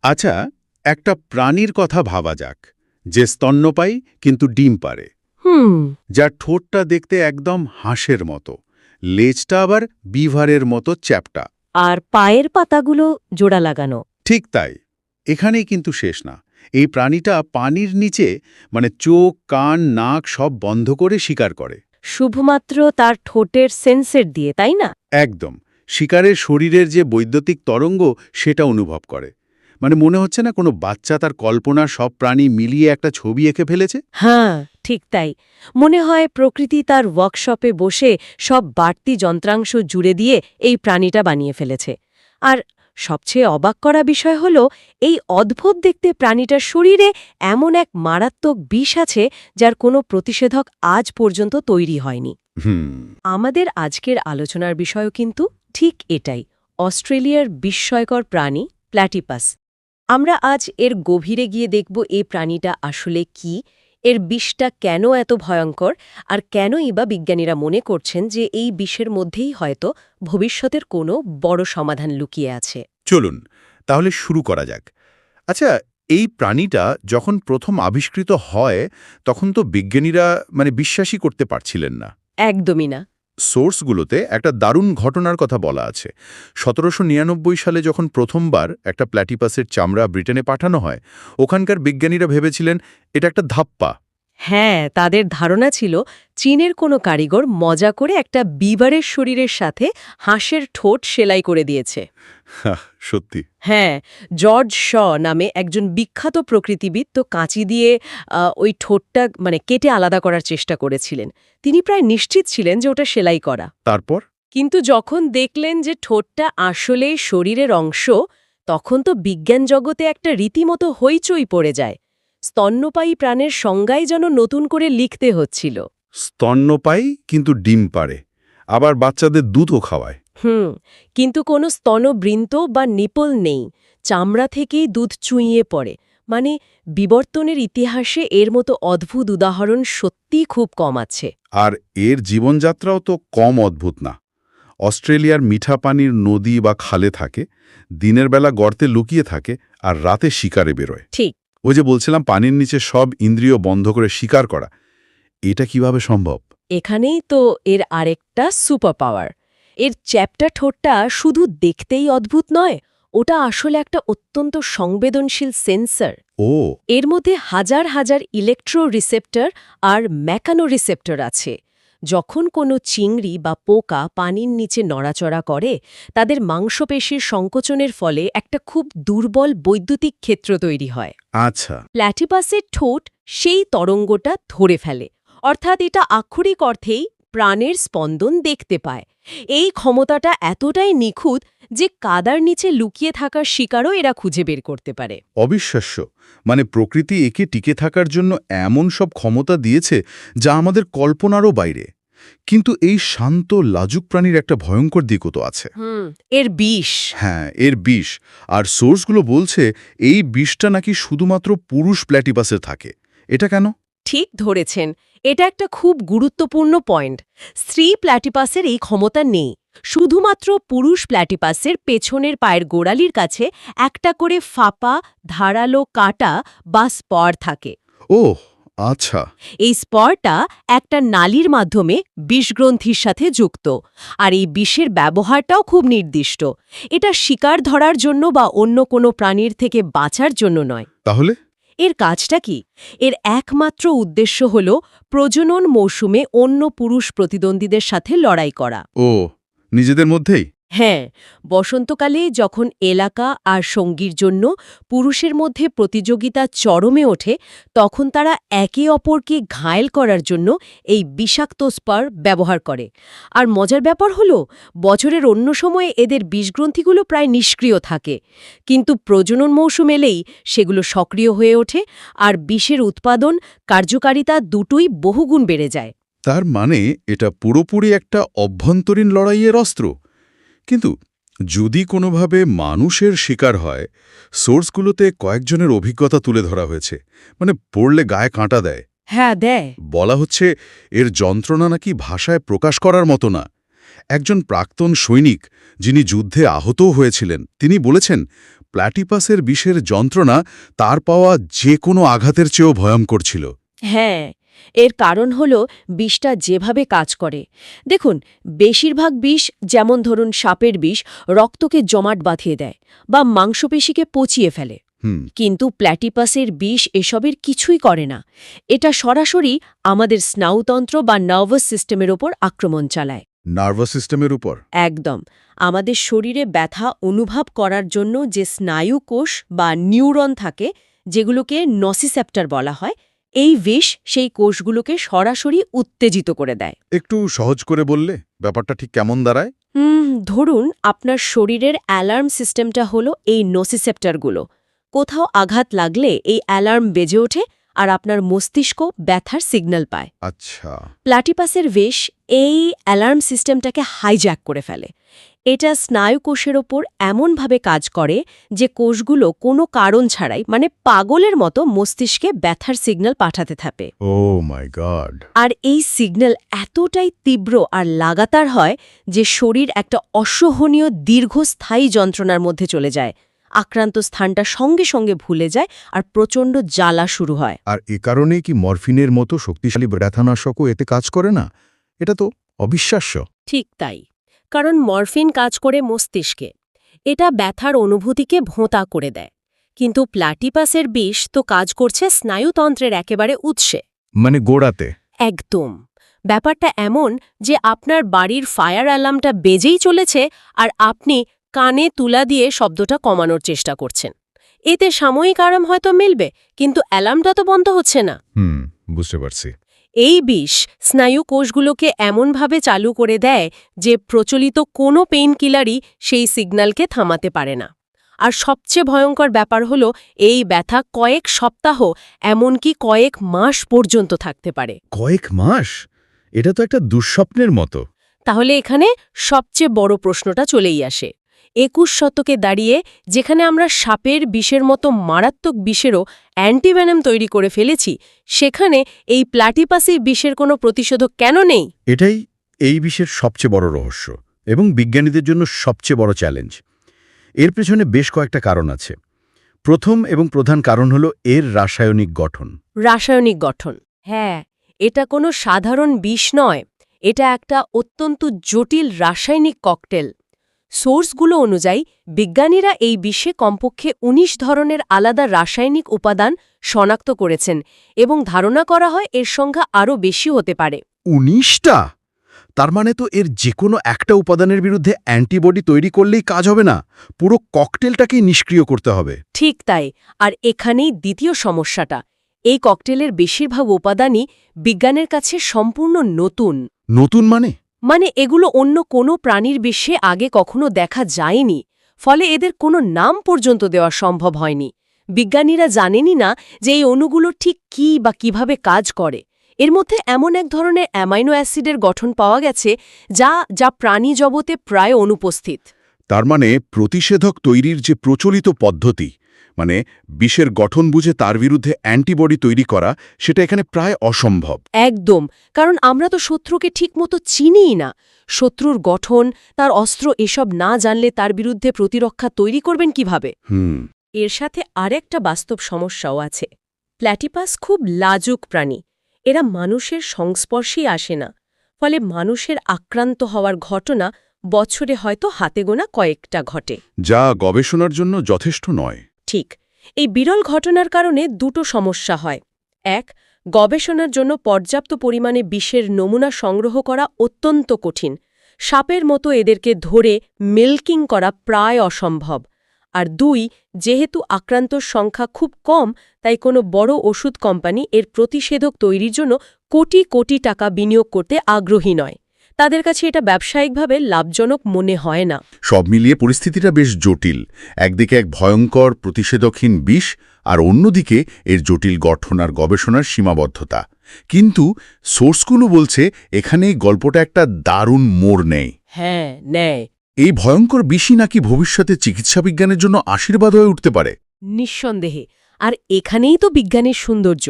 আচ্ছা, একটা প্রাণীর কথা ভাবা যাক, যে স্তন্যপায়ী কিন্তু ডিম পারে, হুম। যার ঠোঁটটা দেখতে একদম হাঁসের মতো, লেজটা আবার বিভারের মতো চ্যাপ্টা। আর পায়ের পাতাগুলো জোড়া লাগানো। ঠিক তাই, এখানেই কিন্তু শেষ না। এই প্রাণীটা পানির নিচে মানে চোখ, কান, নাক সব বন্ধ করে শিকার করে। শুধুমাত্র তার ঠোঁটের সেন্সর দিয়ে, তাই না? একদম, শিকারের শরীরের যে বৈদ্যুতিক তরঙ্গ সেটা অনুভব করে। মানে মনে হচ্ছে না কোনো বাচ্চা তার কল্পনার সব প্রাণী মিলিয়ে একটা ছবি এঁকে ফেলেছে। হ্যাঁ, ঠিক তাই। মনে হয় প্রকৃতি তার ওয়ার্কশপে বসে সব বাড়তি যন্ত্রাংশ জুড়ে দিয়ে এই প্রাণীটা বানিয়ে ফেলেছে। আর সবচেয়ে অবাক করা বিষয় হল, এই অদ্ভুত দেখতে প্রাণীটার শরীরে এমন এক মারাত্মক বিষ আছে যার কোনো প্রতিষেধক আজ পর্যন্ত তৈরি হয়নি। হুম। আমাদের আজকের আলোচনার বিষয়ও কিন্তু ঠিক এটাই, অস্ট্রেলিয়ার বিস্ময়কর প্রাণী প্ল্যাটিপাস। আমরা আজ এর গভীরে গিয়ে দেখব এই প্রাণীটা আসলে কি, এর বিষটা কেন এত ভয়ঙ্কর, আর কেনই বা বিজ্ঞানীরা মনে করছেন যে এই বিষের মধ্যেই হয়তো ভবিষ্যতের কোনো বড় সমাধান লুকিয়ে আছে। চলুন তাহলে শুরু করা যাক। আচ্ছা, এই প্রাণীটা যখন প্রথম আবিষ্কৃত হয় তখন তো বিজ্ঞানীরা বিশ্বাসই করতে পারছিলেন না। একদমই না। সোর্সগুলোতে একটা দারুণ ঘটনার কথা বলা আছে। ১৭৯৯ সালে যখন প্রথমবার একটা প্ল্যাটিপাসের চামড়া ব্রিটেনে পাঠানো হয়, ওখানকার বিজ্ঞানীরা ভেবেছিলেন এটা একটা ধাপ্পা। হ্যাঁ, তাদের ধারণা ছিল চীনের কোনো কারিগর মজা করে একটা বিবারের শরীরের সাথে হাঁসের ঠোঁট সেলাই করে দিয়েছে। হাহ, সত্যি। হ্যাঁ, জর্জ শ নামে একজন বিখ্যাত প্রকৃতিবিদ তো কাঁচি দিয়ে ওই ঠোঁটটা কেটে আলাদা করার চেষ্টা করেছিলেন। তিনি প্রায় নিশ্চিত ছিলেন যে ওটা সেলাই করা। তারপর? কিন্তু যখন দেখলেন যে ঠোঁটটা আসলেই শরীরের অংশ, তখন তো বিজ্ঞান জগতে একটা রীতিমতো হইচই পড়ে যায়। স্তন্যপায়ী প্রাণের সংজ্ঞাই যেন নতুন করে লিখতে হচ্ছিল। স্তন্যপায়ী কিন্তু ডিম পারে, আবার বাচ্চাদের দুধও খাওয়ায়। কিন্তু কোনো স্তনবৃন্ত বা নিপল নেই, চামড়া থেকেই দুধ চুইয়ে পড়ে। মানে বিবর্তনের ইতিহাসে এর মতো অদ্ভুত উদাহরণ সত্যিই খুব কম আছে। আর এর জীবনযাত্রাও তো কম অদ্ভুত না। অস্ট্রেলিয়ার মিঠা পানির নদী বা খালে থাকে, দিনের বেলা গর্তে লুকিয়ে থাকে, আর রাতে শিকারে বেরোয়। ঠিক। ওই যে বলছিলাম পানির নিচে সব ইন্দ্রিয় বন্ধ করে শিকার করা, এটা কিভাবে সম্ভব? এখানেই তো এর আরেকটা সুপার পাওয়ার। এর চ্যাপ্টা ঠোঁটটা শুধু দেখতেই অদ্ভুত নয়, ওটা আসলে একটা অত্যন্ত সংবেদনশীল সেন্সর। ও। এর মধ্যে হাজার হাজার ইলেকট্রো রিসেপ্টর আর ম্যাকানো রিসেপ্টর আছে। যখন কোনো চিংড়ি বা পোকা পানির নিচে নড়াচড়া করে, তাদের মাংসপেশির সংকোচনের ফলে একটা খুব দুর্বল বৈদ্যুতিক ক্ষেত্র তৈরি হয়। আচ্ছা। প্ল্যাটিপাসের ঠোঁট সেই তরঙ্গটা ধরে ফেলে, অর্থাৎ এটা আক্ষরিক অর্থেই প্রাণের স্পন্দন দেখতে পায়। এই ক্ষমতাটা এতটাই নিখুঁত যে কাদার নিচে লুকিয়ে থাকা শিকারও এরা খুঁজে বের করতে পারে। অবিশ্বাস্য। প্রকৃতি একে টিকে থাকার জন্য এমন সব ক্ষমতা দিয়েছে যা আমাদের কল্পনারও বাইরে। কিন্তু এই শান্ত লাজুক প্রাণীর একটা ভয়ঙ্কর দিকও তো আছে। এর বিষ। হ্যাঁ, এর বিষ। আর সোর্সগুলো বলছে এই বিষটা নাকি শুধুমাত্র পুরুষ প্ল্যাটিপাসে থাকে। এটা কেন? ঠিক ধরেছেন, এটা একটা খুব গুরুত্বপূর্ণ পয়েন্ট। স্ত্রী প্ল্যাটিপাসের এই ক্ষমতা নেই। শুধুমাত্র পুরুষ প্ল্যাটিপাসের পেছনের পায়ের গোড়ালির কাছে একটা করে ফাঁপা, ধারালো কাঁটা বা স্পর থাকে। ওহ, আচ্ছা। এই স্পরটা একটা নালীর মাধ্যমে বিষগ্রন্থির সাথে যুক্ত, আর এই বিষের ব্যবহারটাও খুব নির্দিষ্ট। এটা শিকার ধরার জন্য বা অন্য কোনো প্রাণীর থেকে বাঁচার জন্য নয়। তাহলে? এর কাজটা কি? এর একমাত্র উদ্দেশ্য হল প্রজনন মৌসুমে অন্য পুরুষ প্রতিদ্বন্দ্বীদের সাথে লড়াই করা। ও, নিজেদের মধ্যেই? হ্যাঁ, বসন্তকালে যখন এলাকা আর সঙ্গীর জন্য পুরুষের মধ্যে প্রতিযোগিতা চরমে ওঠে, তখন তারা একে অপরকে ঘায়েল করার জন্য এই বিষাক্ত স্পার ব্যবহার করে। আর মজার ব্যাপার হলো, বছরের অন্য সময়ে এদের বিষগ্রন্থিগুলো প্রায় নিষ্ক্রিয় থাকে, কিন্তু প্রজনন মৌসুম এলেই সেগুলো সক্রিয় হয়ে ওঠে, আর বিষের উৎপাদন, কার্যকারিতা দুটোই বহুগুণ বেড়ে যায়। তার মানে এটা পুরোপুরি একটা অভ্যন্তরীণ লড়াইয়ের অস্ত্র। কিন্তু যদি কোনোভাবে মানুষের শিকার হয়, সোর্সগুলোতে কয়েকজনের অভিজ্ঞতা তুলে ধরা হয়েছে। পড়লে গায়ে কাঁটা দেয়। হ্যাঁ, দেয়। বলা হচ্ছে এর যন্ত্রণা নাকি ভাষায় প্রকাশ করার মতো না। একজন প্রাক্তন সৈনিক, যিনি যুদ্ধে আহতও হয়েছিলেন, তিনি বলেছেন প্ল্যাটিপাসের বিষের যন্ত্রণা তার পাওয়া যে কোনো আঘাতের চেয়েও ভয়ঙ্কর ছিল। হ্যাঁ, এর কারণ হল বিষটা যেভাবে কাজ করে। দেখুন, বেশিরভাগ বিষ, যেমন ধরুন সাপের বিষ, রক্তকে জমাট বাঁধিয়ে দেয় বা মাংসপেশিকে পচিয়ে ফেলে। কিন্তু প্ল্যাটিপাসের বিষ এসবের কিছুই করে না। এটা সরাসরি আমাদের স্নায়ুতন্ত্র বা নার্ভাস সিস্টেমের ওপর আক্রমণ চালায়। নার্ভাস সিস্টেমের উপর? একদম। আমাদের শরীরে ব্যথা অনুভব করার জন্য যে স্নায়ু কোষ বা নিউরন থাকে, যেগুলোকে নসিসেপ্টর বলা হয়, এই বিষ সেই কোষগুলোকে সরাসরি উত্তেজিত করে দেয়। একটু সহজ করে বললে ব্যাপারটা ঠিক কেমন দাঁড়ায়? ধরুন আপনার শরীরের অ্যালার্ম সিস্টেমটা হলো এই নসিসেপ্টরগুলো। কোথাও আঘাত লাগলে এই অ্যালার্ম বেজে ওঠে আর আপনার মস্তিষ্ক ব্যথার সিগন্যাল পায়। আচ্ছা। প্ল্যাটিপাসের বিষ এই অ্যালার্ম সিস্টেমটাকে হাইজ্যাক করে ফেলে। এটা স্নায়ু কোষের ওপর এমনভাবে কাজ করে যে কোষগুলো কোনো কারণ ছাড়াই, মানে পাগলের মতো, মস্তিষ্কে ব্যথার সিগন্যাল পাঠাতে থাকে। ও মাই গড! আর এই সিগন্যাল এতটাই তীব্র আর লাগাতার হয় যে শরীর একটা অসহনীয় দীর্ঘস্থায়ী যন্ত্রণার মধ্যে চলে যায়। আক্রান্ত স্থানটা সঙ্গে সঙ্গে ভুলে যায় আর প্রচণ্ড জ্বালা শুরু হয়। আর এ কারণেই কি মরফিনের মতো শক্তিশালী ব্যথানাশকও এতে কাজ করে না? এটা তো অবিশ্বাস্য। ঠিক তাই। কারণ মরফিন কাজ করে মস্তিষ্কে। এটা ব্যথার অনুভূতিকে ভোঁতা করে দেয়। কিন্তু প্ল্যাটিপাসের বিষ তো কাজ করছে স্নায়ুতন্ত্রের একেবারে উৎসে। মানে গোড়াতে? একদম। ব্যাপারটা এমন যে আপনার বাড়ির ফায়ার অ্যালার্মটা বেজেই চলেছে আর আপনি কানে তুলা দিয়ে শব্দটা কমানোর চেষ্টা করছেন। এতে সাময়িক আরাম হয়তো মিলবে, কিন্তু অ্যালার্মটা তো বন্ধ হচ্ছে না। বুঝতে পারছি। এই বিষ স্নায়ু কোষগুলোকে এমনভাবে চালু করে দেয় যে প্রচলিত কোনো পেইন কিলারই সেই সিগন্যালকে থামাতে পারে না। আর সবচেয়ে ভয়ঙ্কর ব্যাপার হলো এই ব্যথা কয়েক সপ্তাহ, এমনকি কয়েক মাস পর্যন্ত থাকতে পারে। কয়েক মাস? এটা তো একটা দুঃস্বপ্নের মতো। তাহলে এখানে সবচেয়ে বড় প্রশ্নটা চলেই আসে। ২১ শতকে দাঁড়িয়ে যেখানে আমরা সাপের বিষের মতো মারাত্মক বিষেরও অ্যান্টিভেনম তৈরি করে ফেলেছি, সেখানে এই প্ল্যাটিপাসি বিষের কোনো প্রতিষেধক কেন নেই? এটাই এই বিষের সবচেয়ে বড় রহস্য এবং বিজ্ঞানীদের জন্য সবচেয়ে বড় চ্যালেঞ্জ। এর পেছনে বেশ কয়েকটা কারণ আছে। প্রথম এবং প্রধান কারণ হলো এর রাসায়নিক গঠন। রাসায়নিক গঠন? হ্যাঁ, এটা কোনো সাধারণ বিষ নয়। এটা একটা অত্যন্ত জটিল রাসায়নিক ককটেল। সোর্সগুলো অনুযায়ী বিজ্ঞানীরা এই বিষে কমপক্ষে ১৯ ধরনের আলাদা রাসায়নিক উপাদান শনাক্ত করেছেন এবং ধারণা করা হয় এর সংখ্যা আরও বেশি হতে পারে। ১৯টা? তার মানে তো এর যে কোনো একটা উপাদানের বিরুদ্ধে অ্যান্টিবডি তৈরি করলেই কাজ হবে না, পুরো ককটেলটাকেই নিষ্ক্রিয় করতে হবে। ঠিক তাই। আর এখানেই দ্বিতীয় সমস্যাটা। এই ককটেলের বেশিরভাগ উপাদানই বিজ্ঞানের কাছে সম্পূর্ণ নতুন। নতুন মানে? মানে এগুলো অন্য কোনো প্রাণীর বিশ্বে আগে কখনো দেখা যায়নি। ফলে এদের কোনো নাম পর্যন্ত দেওয়া সম্ভব হয়নি। বিজ্ঞানীরা জানেনই না যে এই অণুগুলো ঠিক কী বা কিভাবে কাজ করে। এর মধ্যে এমন এক ধরনের অ্যামাইনো অ্যাসিডের গঠন পাওয়া গেছে যা প্রাণী জগতে প্রায় অনুপস্থিত। তার মানে প্রতিষেধক তৈরির যে প্রচলিত পদ্ধতি, মানে বিষের গঠন বুঝে তার বিরুদ্ধে অ্যান্টিবডি তৈরি করা, সেটা এখানে প্রায় অসম্ভব। একদম। কারণ আমরা তো শত্রুকে ঠিকমতো চিনিই না। শত্রুর গঠন, তার অস্ত্র এসব না জানলে তার বিরুদ্ধে প্রতিরক্ষা তৈরি করবেন কিভাবে? এর সাথে আরেকটা বাস্তব সমস্যাও আছে। প্ল্যাটিপাস খুব লাজুক প্রাণী। এরা মানুষের সংস্পর্শেই আসে না। ফলে মানুষের আক্রান্ত হওয়ার ঘটনা বছরে হয়তো হাতে গোনা কয়েকটা ঘটে, যা গবেষণার জন্য যথেষ্ট নয়। ঠিক। এই বিরল ঘটনার কারণে দুটো সমস্যা হয়। এক, গবেষণার জন্য পর্যাপ্ত পরিমাণে বিষের নমুনা সংগ্রহ করা অত্যন্ত কঠিন। সাপের মতো এদেরকে ধরে মিল্কিং করা প্রায় অসম্ভব। আর দুই, যেহেতু আক্রান্তর সংখ্যা খুব কম, তাই কোনো বড় ওষুধ কোম্পানি এর প্রতিষেধক তৈরির জন্য কোটি কোটি টাকা বিনিয়োগ করতে আগ্রহী নয়। তাদের কাছে এটা ব্যবসায়িকভাবে লাভজনক মনে হয় না। সব মিলিয়ে পরিস্থিতিটা বেশ জটিল। একদিকে এক ভয়ঙ্কর প্রতিষেধকহীন বিষ, আর অন্যদিকে এর জটিল গঠন আর গবেষণার সীমাবদ্ধতা। কিন্তু সোর্সগুলো বলছে এখানে এই গল্পটা একটা দারুণ মোড় নেয়। হ্যাঁ, নেয়। এই ভয়ঙ্কর বিষই নাকি ভবিষ্যতে চিকিৎসাবিজ্ঞানের জন্য আশীর্বাদ হয়ে উঠতে পারে। নিঃসন্দেহে। আর এখানেই তো বিজ্ঞানের সৌন্দর্য।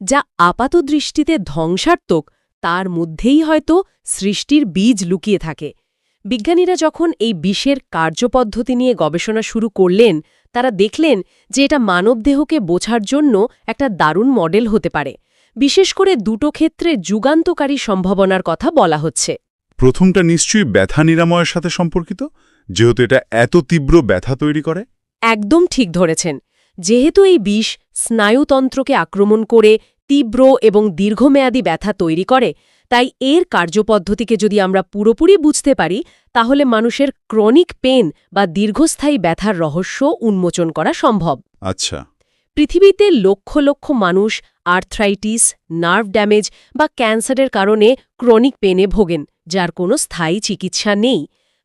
যা আপাতদৃষ্টিতে ধ্বংসাত্মক, তার মধ্যেই হয়তো সৃষ্টির বীজ লুকিয়ে থাকে। বিজ্ঞানীরা যখন এই বিষের কার্যপদ্ধতি নিয়ে গবেষণা শুরু করলেন, তারা দেখলেন যে এটা মানবদেহকে বোঝার জন্য একটা দারুণ মডেল হতে পারে। বিশেষ করে দুটো ক্ষেত্রে যুগান্তকারী সম্ভাবনার কথা বলা হচ্ছে। প্রথমটা নিশ্চয়ই ব্যথা নিরাময়ের সাথে সম্পর্কিত, যেহেতু এটা এত তীব্র ব্যথা তৈরি করে। একদম ঠিক ধরেছেন। যেহেতু এই বিষ স্নায়ুতন্ত্রকে আক্রমণ করে তীব্র এবং দীর্ঘমেয়াদী ব্যথা তৈরি করে, তাই এর কার্যপদ্ধতিকে যদি আমরা পুরোপুরি বুঝতে পারি, তাহলে মানুষের ক্রনিক পেন বা দীর্ঘস্থায়ী ব্যথার রহস্য উন্মোচন করা সম্ভব। আচ্ছা, পৃথিবীতে লক্ষ লক্ষ মানুষ আর্থ্রাইটিস, নার্ভ ড্যামেজ বা ক্যান্সারের কারণে ক্রনিক পেনে ভোগেন, যার কোনো স্থায়ী চিকিৎসা নেই।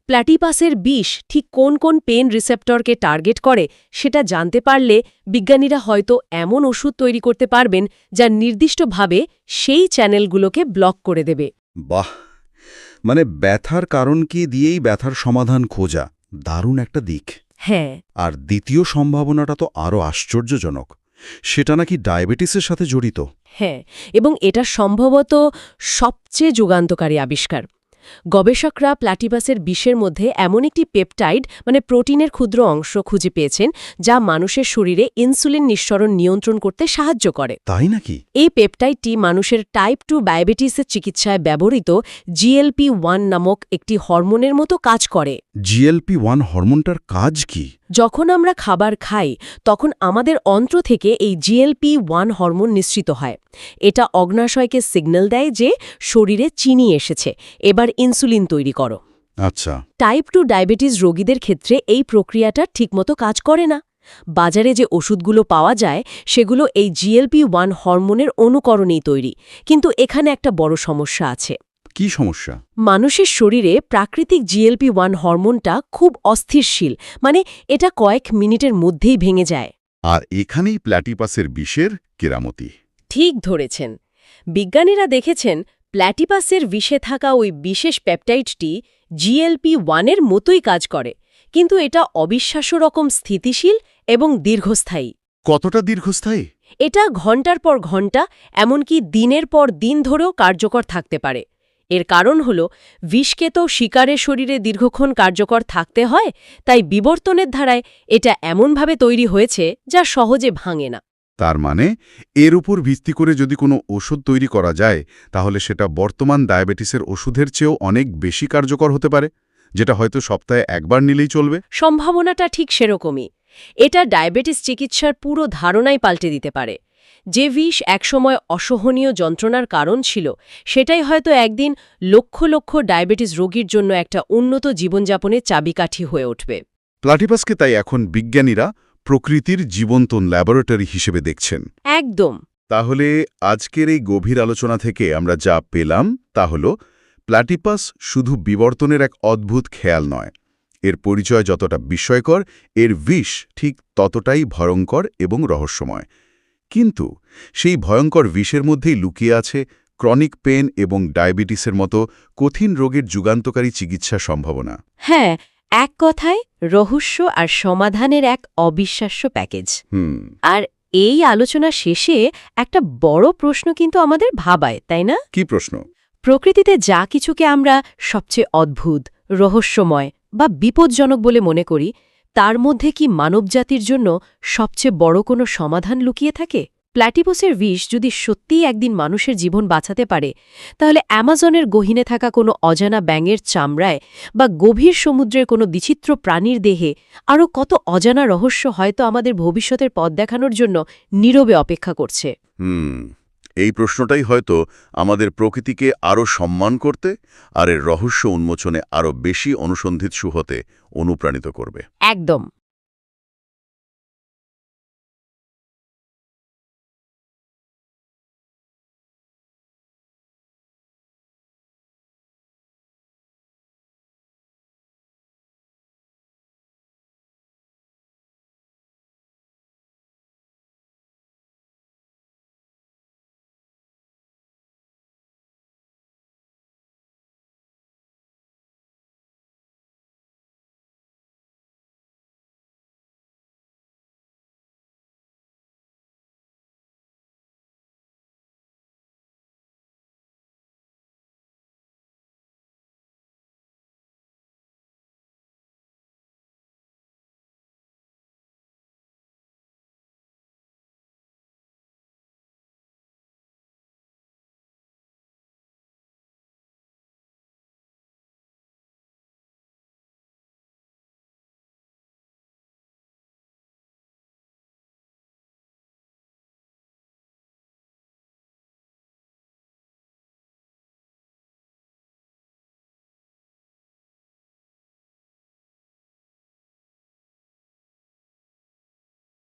প্ল্যাটিপাসের বিষ ঠিক কোন কোন পেন রিসেপ্টরকে টার্গেট করে সেটা জানতে পারলে বিজ্ঞানীরা হয়তো এমন ওষুধ তৈরি করতে পারবেন যা নির্দিষ্টভাবে সেই চ্যানেলগুলোকে ব্লক করে দেবে। বাহ, মানে ব্যথার কারণ কি দিয়েই ব্যথার সমাধান খোঁজা, দারুণ একটা দিক। হ্যাঁ, আর দ্বিতীয় সম্ভাবনাটা তো আরও আশ্চর্যজনক, সেটা নাকি ডায়াবেটিসের সাথে জড়িত। হ্যাঁ, এবং এটা সম্ভবত সবচেয়ে যুগান্তকারী আবিষ্কার। গবেষকরা প্ল্যাটিপাসের বিষের মধ্যে এমন একটি পেপটাইড মানে প্রোটিনের ক্ষুদ্র অংশ খুঁজে পেয়েছেন যা মানুষের শরীরে ইনসুলিন নিঃসরণ নিয়ন্ত্রণ করতে সাহায্য করে। তাই নাকি? এই পেপটাইডটি মানুষের টাইপ 2 ডায়াবেটিসের চিকিৎসায় ব্যবহৃত GLP-1 নামক একটি হরমোনের মতো কাজ করে। GLP-1 হরমোনটার কাজ কি? যখন আমরা খাবার খাই তখন আমাদের অন্ত্র থেকে এই GLP-1 হরমোন নিঃসৃত হয়। এটা অগ্ন্যাশয়কে সিগন্যাল দেয় যে শরীরে চিনি এসেছে, এবার ইনসুলিন তৈরি করো। আচ্ছা, টাইপ 2 ডায়াবেটিস রোগীদের ক্ষেত্রে এই প্রক্রিয়াটা ঠিকমতো কাজ করে না। বাজারে যে ওষুধগুলো পাওয়া যায় সেগুলো এই GLP-1 হরমোনের অনুকরণেই তৈরি, কিন্তু এখানে একটা বড় সমস্যা আছে। কি সমস্যা? মানুষের শরীরে প্রাকৃতিক GLP-1 হরমোনটা খুব অস্থিরশীল, মানে এটা কয়েক মিনিটের মধ্যেই ভেঙে যায়। আর এখানেই প্ল্যাটিপাসের বিষের কেরামতি। ঠিক ধরেছেন। বিজ্ঞানীরা দেখেছেন প্ল্যাটিপাসের বিষে থাকা ওই বিশেষ পেপটাইডটি GLP-1 এর মতোই কাজ করে, কিন্তু এটা অবিশ্বাস্য রকম স্থিতিশীল এবং দীর্ঘস্থায়ী। কতটা দীর্ঘস্থায়ী? এটা ঘন্টার পর ঘন্টা, এমনকি দিনের পর দিন ধরেও কার্যকর থাকতে পারে। এর কারণ হল বিষকে তো শিকারের শরীরে দীর্ঘক্ষণ কার্যকর থাকতে হয়, তাই বিবর্তনের ধারায় এটা এমনভাবে তৈরি হয়েছে যা সহজে ভাঙে না। তার মানে এর উপর ভিত্তি করে যদি কোনো ওষুধ তৈরি করা যায়, তাহলে সেটা বর্তমান ডায়াবেটিসের ওষুধের চেয়েও অনেক বেশি কার্যকর হতে পারে, যেটা হয়তো সপ্তাহে একবার নিলেই চলবে। সম্ভাবনাটা ঠিক সেরকমই। এটা ডায়াবেটিস চিকিৎসার পুরো ধারণাই পাল্টে দিতে পারে। যে বিষ একসময় অসহনীয় যন্ত্রণার কারণ ছিল, সেটাই হয়তো একদিন লক্ষ লক্ষ ডায়াবেটিস রোগীর জন্য একটা উন্নত জীবনযাপনের চাবিকাঠি হয়ে উঠবে। প্ল্যাটিপাসকে তাই এখন বিজ্ঞানীরা প্রকৃতির জীবন্ত ল্যাবরেটরি হিসেবে দেখছেন। একদম। তাহলে আজকের এই গভীর আলোচনা থেকে আমরা যা পেলাম তা হল প্ল্যাটিপাস শুধু বিবর্তনের এক অদ্ভুত খেয়াল নয়, এর পরিচয় যতটা বিস্ময়কর, এর বিষ ঠিক ততটাই ভয়ঙ্কর এবং রহস্যময়। কিন্তু সেই ভয়ঙ্কর বিষের মধ্যেই লুকিয়ে আছে ক্রনিক পেন এবং ডায়াবেটিসের মতো কঠিন রোগের যুগান্তকারী চিকিৎসা সম্ভাবনা। হ্যাঁ, এক কথায় রহস্য আর সমাধানের এক অবিশ্বাস্য প্যাকেজ। আর এই আলোচনা শেষে একটা বড় প্রশ্ন কিন্তু আমাদের ভাবায়, তাই না? কি প্রশ্ন? প্রকৃতিতে যা কিছুকে আমরা সবচেয়ে অদ্ভুত, রহস্যময় বা বিপজ্জনক বলে মনে করি, তার মধ্যে কি মানবজাতির জন্য সবচেয়ে বড় কোনো সমাধান লুকিয়ে থাকে? প্ল্যাটিপাসের বিষ যদি সত্যিই একদিন মানুষের জীবন বাঁচাতে পারে, তাহলে অ্যামাজনের গহীনে থাকা কোনো অজানা ব্যাঙের চামড়ায় বা গভীর সমুদ্রের কোনো বিচিত্র প্রাণীর দেহে আরও কত অজানা রহস্য হয়তো আমাদের ভবিষ্যতের পথ দেখানোর জন্য নীরবে অপেক্ষা করছে। এই প্রশ্নটাই হয়তো আমাদের প্রকৃতিকে আরও সম্মান করতে আর এর রহস্য উন্মোচনে আরও বেশি অনুসন্ধিৎসু হতে অনুপ্রাণিত করবে। একদম।